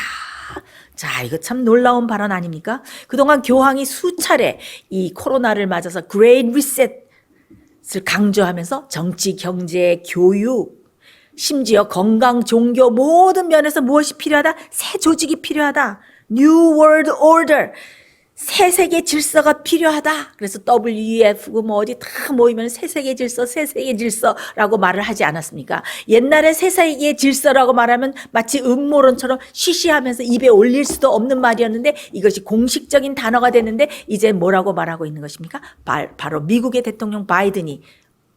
자, 이거 참 놀라운 발언 아닙니까? 그동안 교황이 수차례 이 코로나를 맞아서 Great Reset을 강조하면서 정치, 경제, 교육, 심지어 건강, 종교 모든 면에서 무엇이 필요하다? 새 조직이 필요하다. New World Order. 새 세계 질서가 필요하다. 그래서 WEF고 뭐 어디 다 모이면 새 세계 질서라고 말을 하지 않았습니까? 옛날에 새 세계 질서라고 말하면 마치 음모론처럼 쉬쉬하면서 입에 올릴 수도 없는 말이었는데 이것이 공식적인 단어가 됐는데 이제 뭐라고 말하고 있는 것입니까? 바로 미국의 대통령 바이든이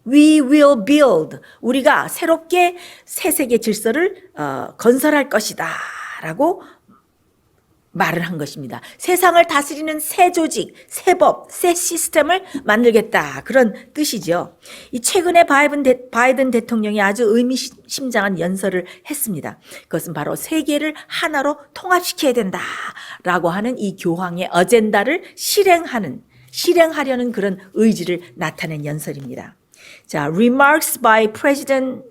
We will build. 우리가 새롭게 새 세계 질서를 건설할 것이다 라고 말을 한 것입니다. 세상을 다스리는 새 조직, 새 법, 새 시스템을 만들겠다, 그런 뜻이죠. 이 최근에 바이든 대통령이 아주 의미심장한 연설을 했습니다. 그것은 바로 세계를 하나로 통합시켜야 된다라고 하는 이 교황의 어젠다를 실행하려는 그런 의지를 나타낸 연설입니다. 자, remarks by President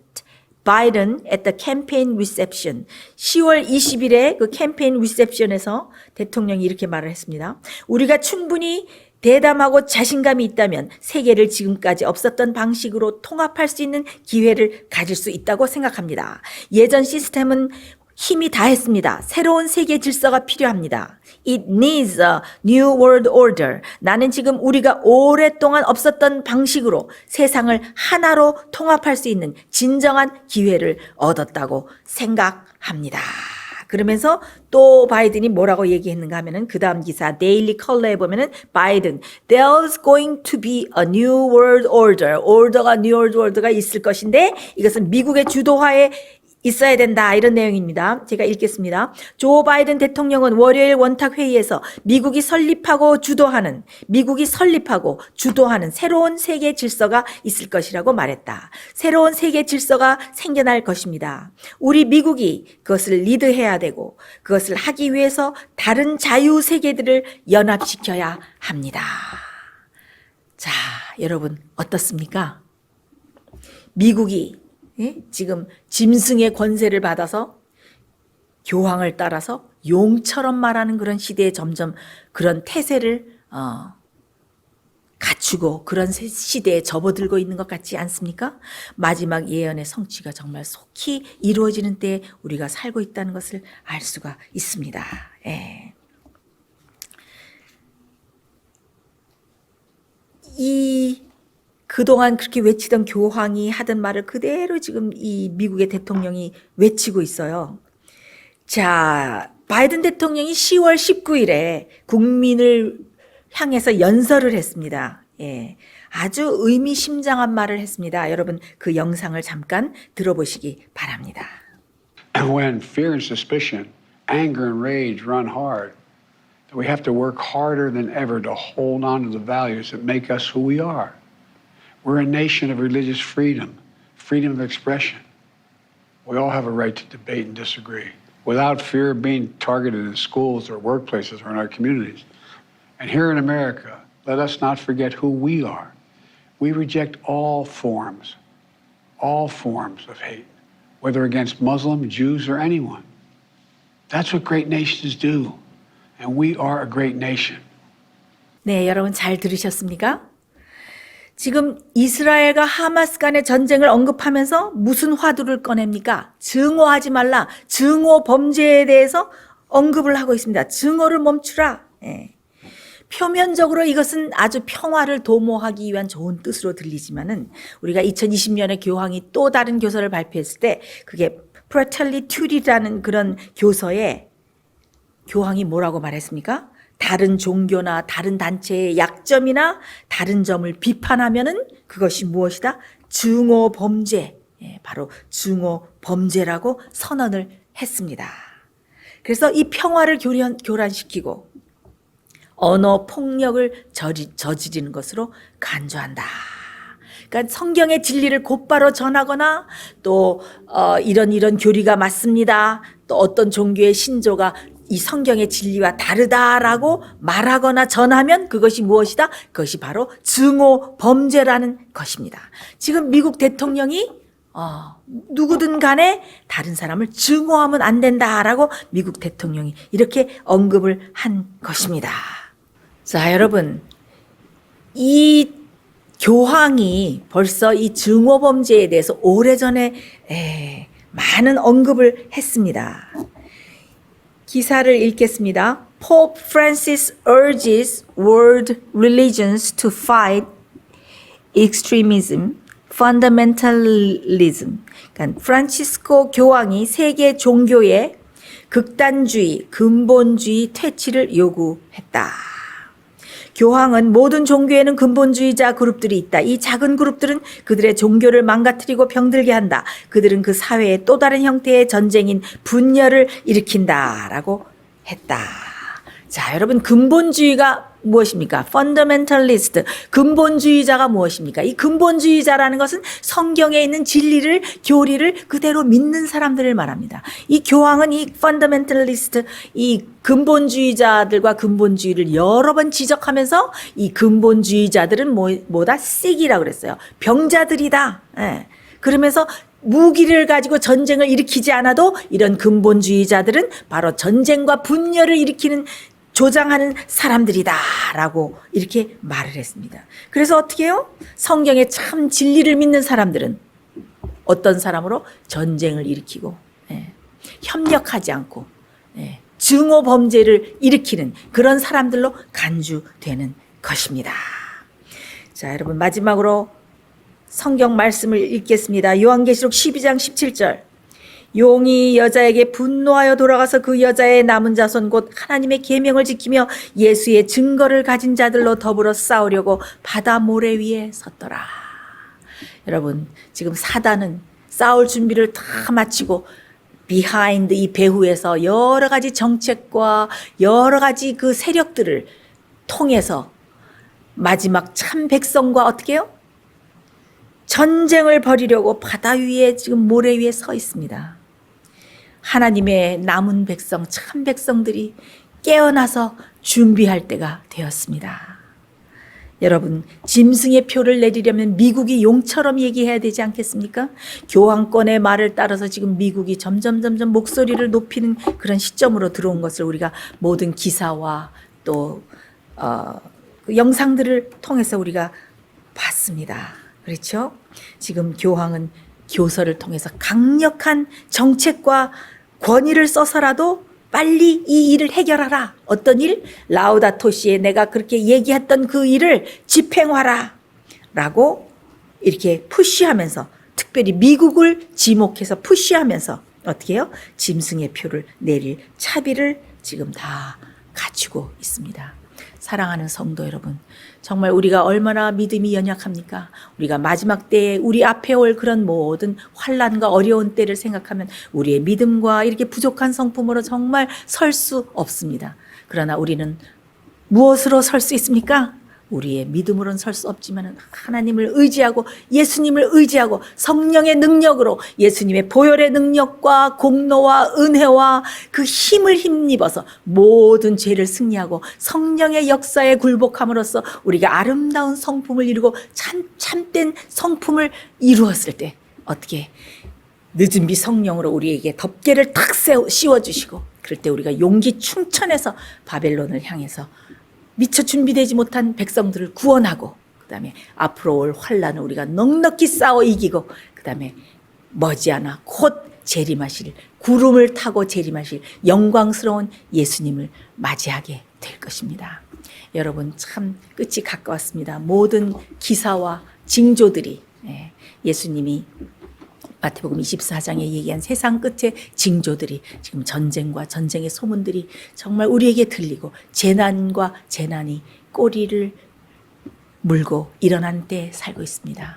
Biden at the campaign reception. 10월 20일에 그 캠페인 리셉션에서 대통령이 이렇게 말을 했습니다. 우리가 충분히 대담하고 자신감이 있다면 세계를 지금까지 없었던 방식으로 통합할 수 있는 기회를 가질 수 있다고 생각합니다. 예전 시스템은 힘이 다했습니다. 새로운 세계 질서가 필요합니다. It needs a new world order. 나는 지금 우리가 오랫동안 없었던 방식으로 세상을 하나로 통합할 수 있는 진정한 기회를 얻었다고 생각합니다. 그러면서 또 바이든이 뭐라고 얘기했는가 하면은 그 다음 기사 데일리 컬러에 보면은 바이든 There's going to be a new world order. New world order가 있을 것인데 이것은 미국의 주도하에 있어야 된다. 이런 내용입니다. 제가 읽겠습니다. 조 바이든 대통령은 월요일 원탁 회의에서 미국이 설립하고 주도하는 새로운 세계 질서가 있을 것이라고 말했다. 새로운 세계 질서가 생겨날 것입니다. 우리 미국이 그것을 리드해야 되고 그것을 하기 위해서 다른 자유 세계들을 연합시켜야 합니다. 자, 여러분 어떻습니까? 미국이 지금 짐승의 권세를 받아서 교황을 따라서 용처럼 말하는 그런 시대에 점점 그런 태세를 갖추고 그런 시대에 접어들고 있는 것 같지 않습니까? 마지막 예언의 성취가 정말 속히 이루어지는 때에 우리가 살고 있다는 것을 알 수가 있습니다. 예. 그동안 그렇게 외치던 교황이 하던 말을 그대로 지금 이 미국의 대통령이 외치고 있어요. 자, 바이든 대통령이 10월 19일에 국민을 향해서 연설을 했습니다. 예, 아주 의미심장한 말을 했습니다. 여러분 그 영상을 잠깐 들어보시기 바랍니다. When fear and suspicion, anger and rage run hard, we have to work harder than ever to hold on to the values that make us who we are. We're a nation of religious freedom, freedom of expression. We all have a right to debate and disagree without fear of being targeted in schools or workplaces or in our communities. And here in America, let us not forget who we are. We reject all forms of hate, whether against Muslim, Jews, or anyone. That's what great nations do. And we are a great nation. 네, 여러분 잘 들으셨습니까? 지금 이스라엘과 하마스 간의 전쟁을 언급하면서 무슨 화두를 꺼냅니까? 증오하지 말라. 증오 범죄에 대해서 언급을 하고 있습니다. 증오를 멈추라. 예. 표면적으로 이것은 아주 평화를 도모하기 위한 좋은 뜻으로 들리지만은 우리가 2020년에 교황이 또 다른 교서를 발표했을 때 그게 Fratelli Tutt이라는 그런 교서에 교황이 뭐라고 말했습니까? 다른 종교나 다른 단체의 약점이나 다른 점을 비판하면은 그것이 무엇이다? 증오 범죄. 바로 증오 범죄라고 선언을 했습니다. 그래서 이 평화를 교란시키고 언어 폭력을 저지르는 것으로 간주한다. 그러니까 성경의 진리를 곧바로 전하거나 또 이런 교리가 맞습니다. 또 어떤 종교의 신조가 이 성경의 진리와 다르다라고 말하거나 전하면 그것이 무엇이다? 그것이 바로 증오 범죄라는 것입니다. 지금 미국 대통령이 누구든 간에 다른 사람을 증오하면 안 된다라고 미국 대통령이 이렇게 언급을 한 것입니다. 자, 여러분, 이 교황이 벌써 이 증오 범죄에 대해서 오래전에 많은 언급을 했습니다. 기사를 읽겠습니다. Pope Francis urges world religions to fight extremism, fundamentalism. 그러니까 프란치스코 교황이 세계 종교의 극단주의, 근본주의 퇴치를 요구했다. 교황은 모든 종교에는 근본주의자 그룹들이 있다. 이 작은 그룹들은 그들의 종교를 망가뜨리고 병들게 한다. 그들은 그 사회의 또 다른 형태의 전쟁인 분열을 일으킨다라고 했다. 자, 여러분 근본주의가 무엇입니까? fundamentalist, 근본주의자가 무엇입니까? 이 근본주의자라는 것은 성경에 있는 진리를, 교리를 그대로 믿는 사람들을 말합니다. 이 교황은 이 fundamentalist, 이 근본주의자들과 근본주의를 여러 번 지적하면서 이 근본주의자들은 뭐다? sick이라고 그랬어요. 병자들이다. 예. 그러면서 무기를 가지고 전쟁을 일으키지 않아도 이런 근본주의자들은 바로 전쟁과 분열을 일으키는 조장하는 사람들이다라고 이렇게 말을 했습니다. 그래서 어떻게 해요? 성경의 참 진리를 믿는 사람들은 어떤 사람으로 전쟁을 일으키고 협력하지 않고 증오 범죄를 일으키는 그런 사람들로 간주되는 것입니다. 자, 여러분 마지막으로 성경 말씀을 읽겠습니다. 요한계시록 12장 17절. 용이 여자에게 분노하여 돌아가서 그 여자의 남은 자손 곧 하나님의 계명을 지키며 예수의 증거를 가진 자들로 더불어 싸우려고 바다 모래 위에 섰더라. 여러분 지금 사단은 싸울 준비를 다 마치고 비하인드 이 배후에서 여러 가지 정책과 여러 가지 그 세력들을 통해서 마지막 참 백성과 어떻게 해요? 전쟁을 벌이려고 바다 위에 지금 모래 위에 서 있습니다. 하나님의 남은 백성, 참 백성들이 깨어나서 준비할 때가 되었습니다. 여러분, 짐승의 표를 내리려면 미국이 용처럼 얘기해야 되지 않겠습니까? 교황권의 말을 따라서 지금 미국이 점점 목소리를 높이는 그런 시점으로 들어온 것을 우리가 모든 기사와 또 그 영상들을 통해서 우리가 봤습니다. 그렇죠? 지금 교황은 교서를 통해서 강력한 정책과 권위를 써서라도 빨리 이 일을 해결하라. 어떤 일? 라우다토 시에 내가 그렇게 얘기했던 그 일을 집행하라. 라고 이렇게 푸시하면서, 특별히 미국을 지목해서 푸시하면서 어떻게 해요? 짐승의 표를 내릴 차비를 지금 다 갖추고 있습니다. 사랑하는 성도 여러분, 정말 우리가 얼마나 믿음이 연약합니까? 우리가 마지막 때에 우리 앞에 올 그런 모든 환난과 어려운 때를 생각하면 우리의 믿음과 이렇게 부족한 성품으로 정말 설 수 없습니다. 그러나 우리는 무엇으로 설 수 있습니까? 우리의 믿음으로는 설 수 없지만 하나님을 의지하고 예수님을 의지하고 성령의 능력으로 예수님의 보혈의 능력과 공로와 은혜와 그 힘을 힘입어서 모든 죄를 승리하고 성령의 역사에 굴복함으로써 우리가 아름다운 성품을 이루고 참된 성품을 이루었을 때 어떻게 늦은 비 성령으로 우리에게 덮개를 탁 씌워주시고 그럴 때 우리가 용기 충천해서 바벨론을 향해서 미처 준비되지 못한 백성들을 구원하고 그다음에 앞으로 올 환난을 우리가 넉넉히 싸워 이기고 그다음에 머지않아 곧 재림하실 구름을 타고 재림하실 영광스러운 예수님을 맞이하게 될 것입니다. 여러분 참 끝이 가까웠습니다. 모든 기사와 징조들이 예수님이 마태복음 24장에 얘기한 세상 끝의 징조들이 지금 전쟁과 전쟁의 소문들이 정말 우리에게 들리고 재난과 재난이 꼬리를 물고 일어난 때에 살고 있습니다.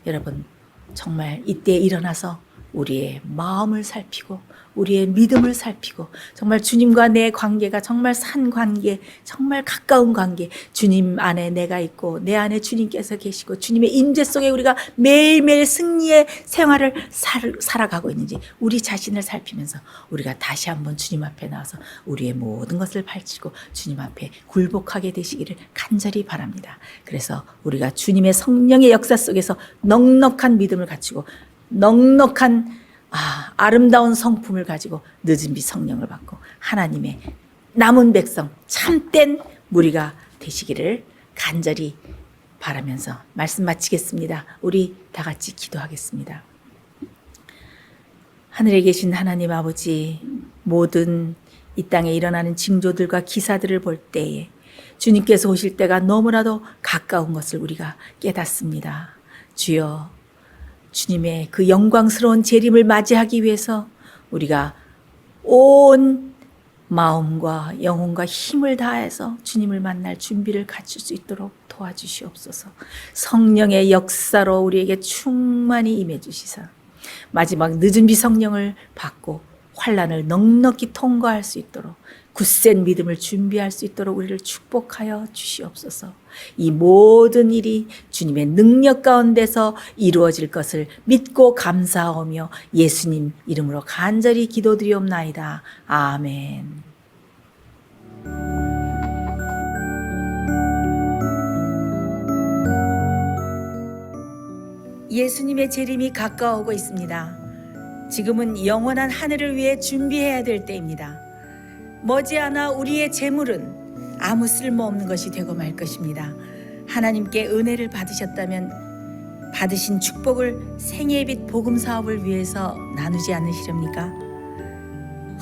여러분 정말 이때 일어나서 우리의 마음을 살피고 우리의 믿음을 살피고 정말 주님과 내 관계가 정말 산 관계, 정말 가까운 관계, 주님 안에 내가 있고 내 안에 주님께서 계시고 주님의 임재 속에 우리가 매일매일 승리의 생활을 살아가고 있는지 우리 자신을 살피면서 우리가 다시 한번 주님 앞에 나와서 우리의 모든 것을 발치고 주님 앞에 굴복하게 되시기를 간절히 바랍니다. 그래서 우리가 주님의 성령의 역사 속에서 넉넉한 믿음을 갖추고 넉넉한 아름다운 성품을 가지고 늦은 비 성령을 받고 하나님의 남은 백성 참된 무리가 되시기를 간절히 바라면서 말씀 마치겠습니다. 우리 다 같이 기도하겠습니다. 하늘에 계신 하나님 아버지, 모든 이 땅에 일어나는 징조들과 기사들을 볼 때에 주님께서 오실 때가 너무나도 가까운 것을 우리가 깨닫습니다. 주여, 주님의 그 영광스러운 재림을 맞이하기 위해서 우리가 온 마음과 영혼과 힘을 다해서 주님을 만날 준비를 갖출 수 있도록 도와주시옵소서. 성령의 역사로 우리에게 충만히 임해 주시사 마지막 늦은 비 성령을 받고 환난을 넉넉히 통과할 수 있도록 굳센 믿음을 준비할 수 있도록 우리를 축복하여 주시옵소서. 이 모든 일이 주님의 능력 가운데서 이루어질 것을 믿고 감사하며 예수님 이름으로 간절히 기도드리옵나이다. 아멘. 예수님의 재림이 가까워오고 있습니다. 지금은 영원한 하늘을 위해 준비해야 될 때입니다. 머지않아 우리의 재물은 아무 쓸모없는 것이 되고 말 것입니다. 하나님께 은혜를 받으셨다면 받으신 축복을 생애의 빛 복음 사업을 위해서 나누지 않으시렵니까?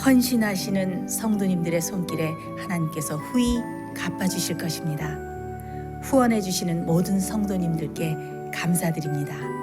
헌신하시는 성도님들의 손길에 하나님께서 후히 갚아주실 것입니다. 후원해 주시는 모든 성도님들께 감사드립니다.